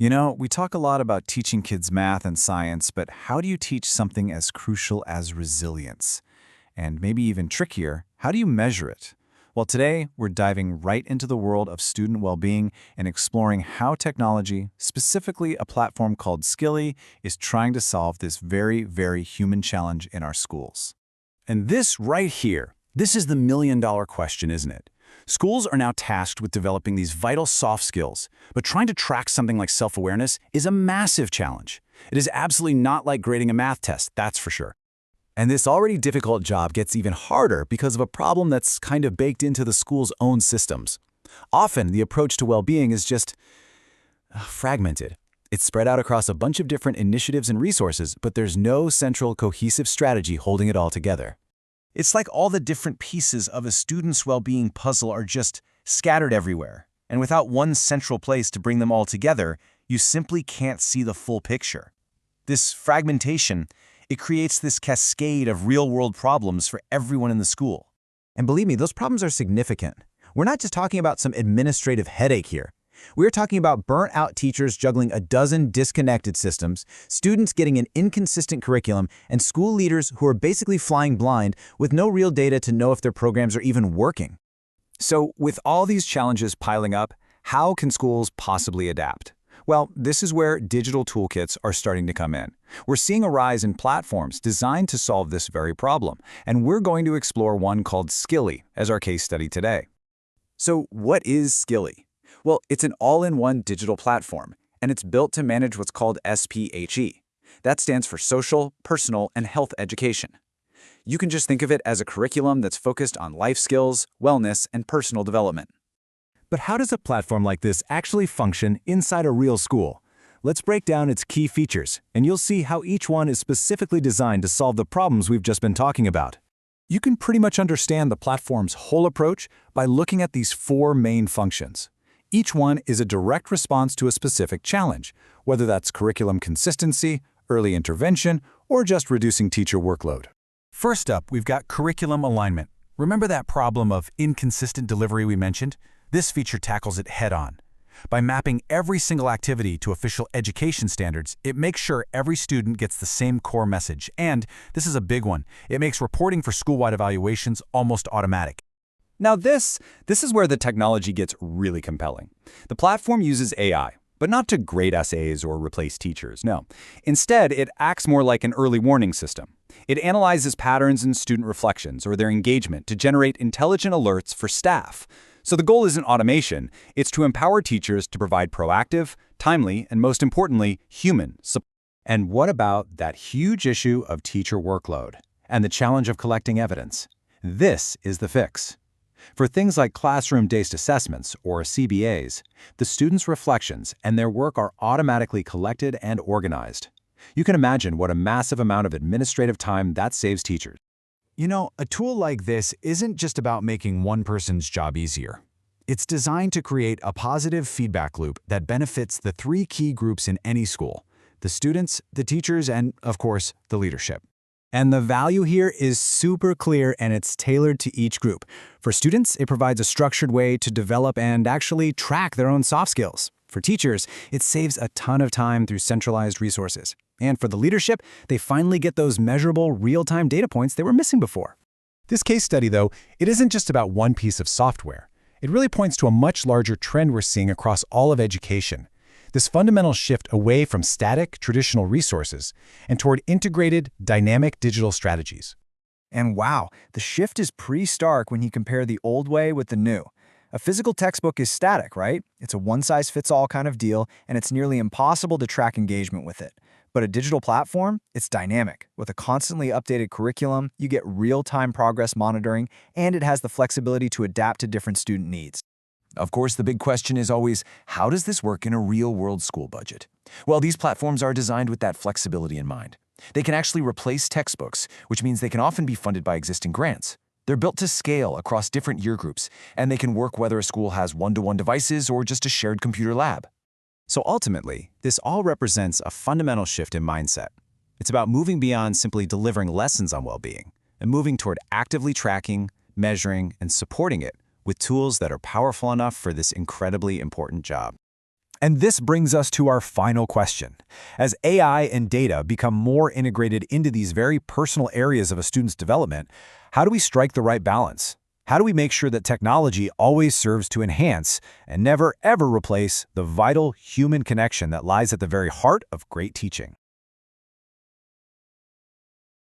You know, we talk a lot about teaching kids math and science, but how do you teach something as crucial as resilience? And maybe even trickier, how do you measure it? Well, today, we're diving right into the world of student well-being and exploring how technology, specifically a platform called Skilly, is trying to solve this very, very human challenge in our schools. And this right here, this is the million-dollar question, isn't it? Schools are now tasked with developing these vital soft skills, but trying to track something like self-awareness is a massive challenge. It is absolutely not like grading a math test, that's for sure. And this already difficult job gets even harder because of a problem that's kind of baked into the school's own systems. Often, the approach to well-being is just fragmented. It's spread out across a bunch of different initiatives and resources, but there's no central cohesive strategy holding it all together. It's like all the different pieces of a student's well-being puzzle are just scattered everywhere, and without one central place to bring them all together, you simply can't see the full picture. This fragmentation, it creates this cascade of real-world problems for everyone in the school. And believe me, those problems are significant. We're not just talking about some administrative headache here. We're talking about burnt-out teachers juggling a dozen disconnected systems, students getting an inconsistent curriculum, and school leaders who are basically flying blind with no real data to know if their programs are even working. So, with all these challenges piling up, how can schools possibly adapt? Well, this is where digital toolkits are starting to come in. We're seeing a rise in platforms designed to solve this very problem, and we're going to explore one called Skilly as our case study today. So, what is Skilly? Well, it's an all-in-one digital platform, and it's built to manage what's called SPHE. That stands for Social, Personal, and Health Education. You can just think of it as a curriculum that's focused on life skills, wellness, and personal development. But how does a platform like this actually function inside a real school? Let's break down its key features, and you'll see how each one is specifically designed to solve the problems we've just been talking about. You can pretty much understand the platform's whole approach by looking at these four main functions. Each one is a direct response to a specific challenge, whether that's curriculum consistency, early intervention, or just reducing teacher workload. First up, we've got curriculum alignment. Remember that problem of inconsistent delivery we mentioned? This feature tackles it head-on. By mapping every single activity to official education standards, it makes sure every student gets the same core message. And, this is a big one, it makes reporting for school-wide evaluations almost automatic. Now this is where the technology gets really compelling. The platform uses AI, but not to grade essays or replace teachers, no. Instead, it acts more like an early warning system. It analyzes patterns in student reflections or their engagement to generate intelligent alerts for staff. So the goal isn't automation, it's to empower teachers to provide proactive, timely, and most importantly, human support. And what about that huge issue of teacher workload and the challenge of collecting evidence? This is the fix. For things like classroom-based assessments, or CBAs, the students' reflections and their work are automatically collected and organized. You can imagine what a massive amount of administrative time that saves teachers. You know, a tool like this isn't just about making one person's job easier. It's designed to create a positive feedback loop that benefits the three key groups in any school: the students, the teachers, and, of course, the leadership. And the value here is super clear, and it's tailored to each group. For students, it provides a structured way to develop and actually track their own soft skills. For teachers, it saves a ton of time through centralized resources. And for the leadership, they finally get those measurable, real-time data points they were missing before. This case study, though, it isn't just about one piece of software. It really points to a much larger trend we're seeing across all of education. This fundamental shift away from static, traditional resources and toward integrated, dynamic digital strategies. And wow, the shift is pretty stark when you compare the old way with the new. A physical textbook is static, right? It's a one-size-fits-all kind of deal, and it's nearly impossible to track engagement with it. But a digital platform, it's dynamic. With a constantly updated curriculum, you get real-time progress monitoring, and it has the flexibility to adapt to different student needs. Of course, the big question is always, how does this work in a real-world school budget? Well, these platforms are designed with that flexibility in mind. They can actually replace textbooks, which means they can often be funded by existing grants. They're built to scale across different year groups, and they can work whether a school has one-to-one devices or just a shared computer lab. So ultimately, this all represents a fundamental shift in mindset. It's about moving beyond simply delivering lessons on well-being and moving toward actively tracking, measuring, and supporting it with tools that are powerful enough for this incredibly important job. And this brings us to our final question. As AI and data become more integrated into these very personal areas of a student's development, how do we strike the right balance? How do we make sure that technology always serves to enhance and never, ever replace the vital human connection that lies at the very heart of great teaching?